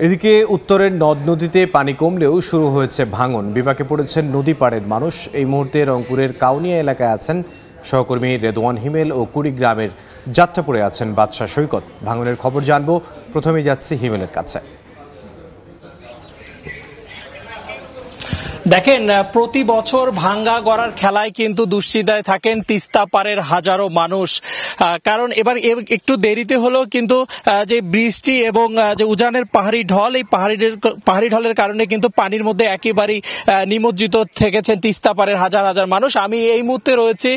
এদিকে উত্তরের নদ নদীতে পানি কমলেও শুরু হয়েছে ভাঙন। বিপাকে পড়েছেন নদী পাড়ের মানুষ। এই মুহূর্তে রংপুরের কাউনিয়া এলাকায় আছেন সহকর্মী রেদওয়ান হিমেল ও কুড়িগ্রামের যাত্রাপুরে আছেন বাদশাহ সৈকত। ভাঙনের খবর জানবো, প্রথমেই যাচ্ছি হিমেলের কাছে। দেখেন, প্রতি বছর ভাঙ্গা গড়ার খেলায় কিন্তু দুশ্চিন্তায় থাকেন তিস্তা পারের হাজারো মানুষ। কারণ এবার একটু দেরিতে হলেও কিন্তু যে বৃষ্টি এবং যে উজানের পাহাড়ি ঢল, এই পাহাড়ি ঢলের কারণে কিন্তু পানির মধ্যে একেবারেই নিমজ্জিত থেকেছেন তিস্তা পারের হাজার হাজার মানুষ। আমি এই মুহূর্তে রয়েছি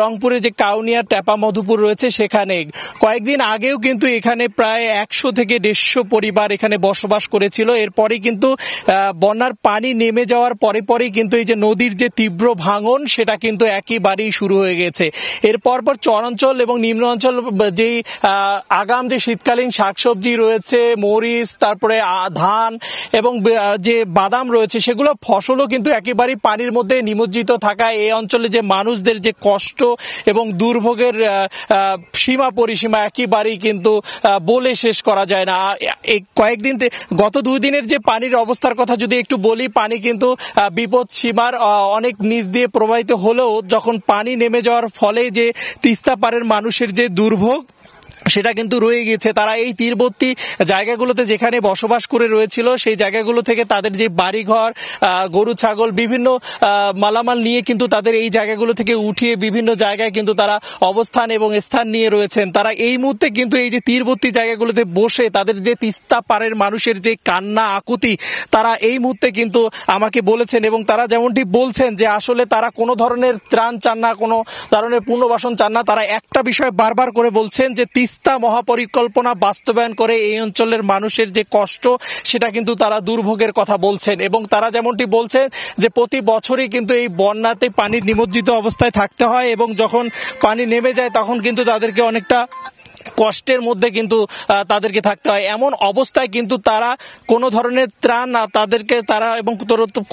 রংপুরে যে কাউনিয়া টেপা মধুপুর রয়েছে সেখানে। কয়েকদিন আগেও কিন্তু এখানে প্রায় 100 থেকে 150 পরিবার এখানে বসবাস করেছিল। এরপরেই কিন্তু বন্যার পানি নেমে যাওয়ার পরেই কিন্তু এই যে নদীর যে তীব্র ভাঙন সেটা কিন্তু একেবারেই শুরু হয়ে গেছে। এর পরপর চরাঞ্চল এবং নিম্ন অঞ্চল যেই আগাম যে শীতকালীন শাকসবজি রয়েছে, মরিচ, তারপরে ধান এবং যে বাদাম রয়েছে, সেগুলো ফসলও কিন্তু একেবারেই পানির মধ্যে নিমজ্জিত থাকায় এই অঞ্চলে যে মানুষদের যে কষ্ট এবং দুর্ভোগের সীমা পরিসীমা একেবারেই কিন্তু বলে শেষ করা যায় না। এই কয়েকদিন গত 2 দিনের যে পানির অবস্থার কথা যদি একটু বলি, পানি কিন্তু বিপদ সীমার অনেক নিচ দিয়ে প্রবাহিত হলেও যখন পানি নেমে যাওয়ার ফলে যে তিস্তা পারের মানুষের যে দুর্ভোগ সেটা কিন্তু রয়ে গেছে। তারা এই তীরবর্তী জায়গাগুলোতে যেখানে বসবাস করে রয়েছিল সেই জায়গাগুলো থেকে তাদের যে বাড়িঘর, গরু ছাগল, বিভিন্ন মালামাল নিয়ে কিন্তু তাদের এই জায়গাগুলো থেকে উঠিয়ে বিভিন্ন জায়গায় কিন্তু তারা অবস্থান এবং স্থান নিয়ে রয়েছেন। তারা এই মুহূর্তে কিন্তু এই যে তীরবর্তী জায়গাগুলোতে বসে তাদের যে তিস্তা পারের মানুষের যে কান্না আকুতি, তারা এই মুহূর্তে কিন্তু আমাকে বলেছেন এবং তারা যেমনটি বলছেন যে আসলে তারা কোনো ধরনের ত্রাণ চান না, কোনো ধরনের পুনর্বাসন চান না। তারা একটা বিষয় বারবার করে বলছেন যে তিস্তা মহাপরিকল্পনা বাস্তবায়ন করে এই অঞ্চলের মানুষের যে কষ্ট সেটা কিন্তু তারা দুর্ভোগের কথা বলছেন। এবং তারা যেমনটি বলছেন যে প্রতি বছরই কিন্তু এই বন্যাতে পানির নিমজ্জিত অবস্থায় থাকতে হয় এবং যখন পানি নেমে যায় তখন কিন্তু তাদেরকে অনেকটা কষ্টের মধ্যে কিন্তু তাদেরকে থাকতে হয়। এমন অবস্থায় কিন্তু তারা কোনো ধরনের ত্রাণ তারা এবং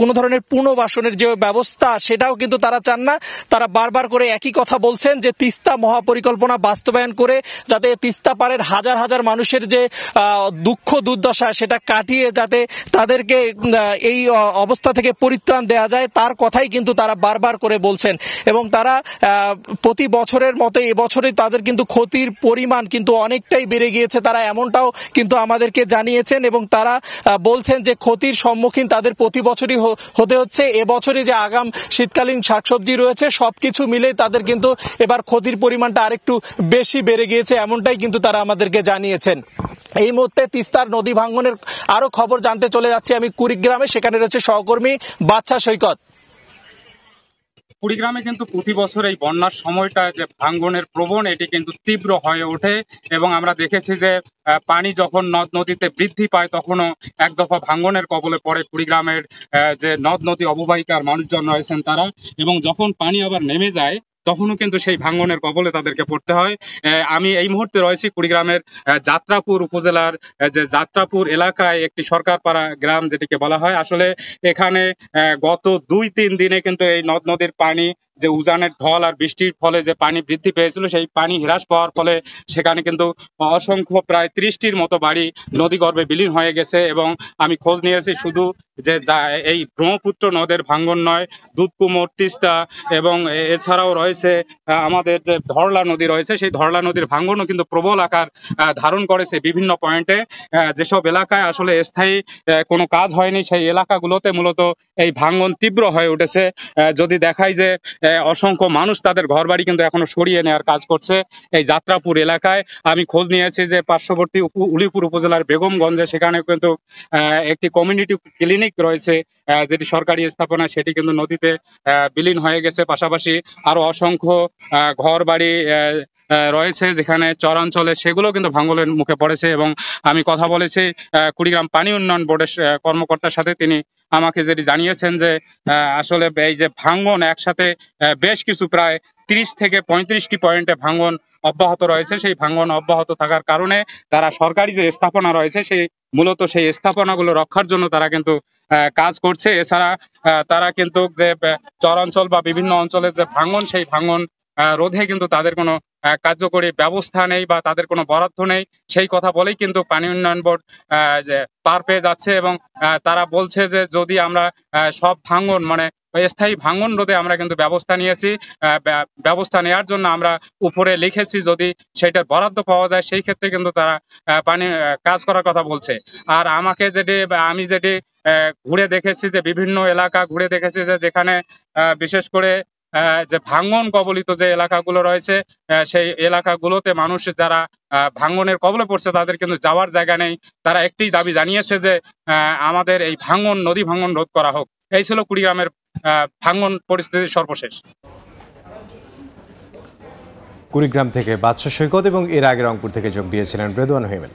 কোনো ধরনের পুনর্বাসনের যে ব্যবস্থা সেটাও কিন্তু তারা চান না। তারা বারবার করে একই কথা বলছেন যে তিস্তা মহাপরিকল্পনা বাস্তবায়ন করে যাতে তিস্তা পারের হাজার হাজার মানুষের যে দুঃখ দুর্দশা সেটা কাটিয়ে যাতে তাদেরকে এই অবস্থা থেকে পরিত্রাণ দেওয়া যায়, তার কথাই কিন্তু তারা বারবার করে বলছেন। এবং তারা প্রতি বছরের মতো এবছরে তাদের কিন্তু ক্ষতির পরিমাণ কিন্তু অনেকটাই বেড়ে গিয়েছে, তারা এমনটাও কিন্তু আমাদেরকে জানিয়েছেন। এবং তারা বলছেন যে ক্ষতির সম্মুখীন তাদের প্রতি বছরই হতে হচ্ছে। এবছরে যে আগাম শীতকালীন শাকসবজি রয়েছে সবকিছু মিলে তাদের কিন্তু এবার ক্ষতির পরিমাণটা আরেকটু বেশি বেড়ে গিয়েছে, এমনটাই কিন্তু তারা আমাদেরকে জানিয়েছেন। এই মুহূর্তে তিস্তার নদী ভাঙনের আরো খবর জানতে চলে যাচ্ছি আমি কুড়িগ্রামে। সেখানে রয়েছে সহকর্মী বাদশাহ সৈকত। কুড়িগ্রামে কিন্তু প্রতি বছর এই বন্যার সময়টা যে ভাঙ্গনের প্রবণ এটি কিন্তু তীব্র হয়ে ওঠে এবং আমরা দেখেছি যে পানি যখন নদ নদীতে বৃদ্ধি পায় তখনও এক দফা ভাঙ্গনের কবলে পড়ে কুড়িগ্রামের যে নদ নদী অববাহিকার মানুষজন রয়েছেন তারা। এবং যখন পানি আবার নেমে যায় তখনও কিন্তু সেই ভাঙ্গনের কবলে তাদেরকে পড়তে হয়। আমি এই মুহূর্তে রয়েছি কুড়িগ্রামের যাত্রাপুর উপজেলার যে যাত্রাপুর এলাকায় একটি সরকারপাড়া গ্রাম যেটিকে বলা হয়। আসলে এখানে গত 2-3 দিনে কিন্তু এই নদ নদীর পানি যে উজানের ঢল আর বৃষ্টির ফলে যে পানি বৃদ্ধি পেয়েছিল সেই পানি হ্রাস পাওয়ার ফলে সেখানে কিন্তু অসংখ্য প্রায় 30টির মতো বাড়ি নদীগর্ভে বিলীন হয়ে গেছে। এবং আমি খোঁজ নিয়েছি শুধু যে এই ব্রহ্মপুত্র নদের ভাঙ্গন নয়, দুধকুমোর, তিস্তা এবং এছাড়াও রয়েছে আমাদের যে ধরলা নদী রয়েছে সেই ধরলা নদীর ভাঙ্গনও কিন্তু প্রবল আকার ধারণ করেছে বিভিন্ন পয়েন্টে। যেসব এলাকায় আসলে স্থায়ী কোনো কাজ হয়নি সেই এলাকাগুলোতে মূলত এই ভাঙ্গন তীব্র হয়ে উঠেছে। যদি দেখাই যে অসংখ্য মানুষ তাদের ঘরবাড়ি কিন্তু এখনো সরিয়ে নেওয়ার কাজ করছে এই যাত্রাপুর এলাকায়। আমি খোঁজ নিয়েছি যে পার্শ্ববর্তী উলিপুর উপজেলার বেগমগঞ্জে সেখানে কিন্তু একটি কমিউনিটি ক্লিনিক রয়েছে যেটি সরকারি স্থাপনা, সেটি কিন্তু নদীতে বিলীন হয়ে গেছে। পাশাপাশি আরো অসংখ্য ঘর বাড়ি রয়েছে যেখানে চরাঞ্চলে, সেগুলো কিন্তু ভাঙ্গনের মুখে পড়েছে। এবং আমি কথা বলেছি কুড়িগ্রাম পানি উন্নয়ন বোর্ডের কর্মকর্তার সাথে, তিনি আমাকে যেটি জানিয়েছেন যে আসলে এই যে ভাঙ্গন একসাথে বেশ কিছু প্রায় 30 থেকে 35টি পয়েন্টে ভাঙ্গন অব্যাহত রয়েছে। সেই ভাঙ্গন অব্যাহত থাকার কারণে তারা সরকারি যে স্থাপনা রয়েছে সেই মূলত সেই স্থাপনাগুলো রক্ষার জন্য তারা কিন্তু কাজ করছে। এছাড়া তারা কিন্তু যে চরাঞ্চল বা বিভিন্ন অঞ্চলের যে ভাঙ্গন সেই ভাঙ্গন রোধে কিন্তু তাদের কোনো কার্যকরী ব্যবস্থা নেই বা তাদের কোনো বরাদ্দ নেই, সেই কথা বলেই কিন্তু পানি উন্নয়ন বোর্ড যে পার পেয়ে যাচ্ছে। এবং তারা বলছে যে যদি আমরা সব ভাঙন মানে স্থায়ী ভাঙন রোধে আমরা কিন্তু ব্যবস্থা নিয়েছি, ব্যবস্থা নেওয়ার জন্য আমরা উপরে লিখেছি, যদি সেটার বরাদ্দ পাওয়া যায় সেই ক্ষেত্রে কিন্তু তারা পানি কাজ করার কথা বলছে। আর আমি যেটি ঘুরে দেখেছি, যে বিভিন্ন এলাকা ঘুরে দেখেছি, যে যেখানে বিশেষ করে যে ভাঙন কবলিত যে এলাকাগুলো রয়েছে, সেই এলাকাগুলোতে মানুষ যারা ভাঙনের কবলে পড়ছে তাদের কিন্তু যাওয়ার জায়গা নেই। তারা একটি দাবি জানিয়েছে যে আমাদের এই নদী ভাঙন রোধ করা হোক। এই ছিল কুড়িগ্রামের ভাঙন পরিস্থিতির সর্বশেষ। কুড়িগ্রাম থেকে বাদশা সৈকত এবং এর আগে রংপুর থেকে যোগ দিয়েছিলেন রেদওয়ান হিমেল।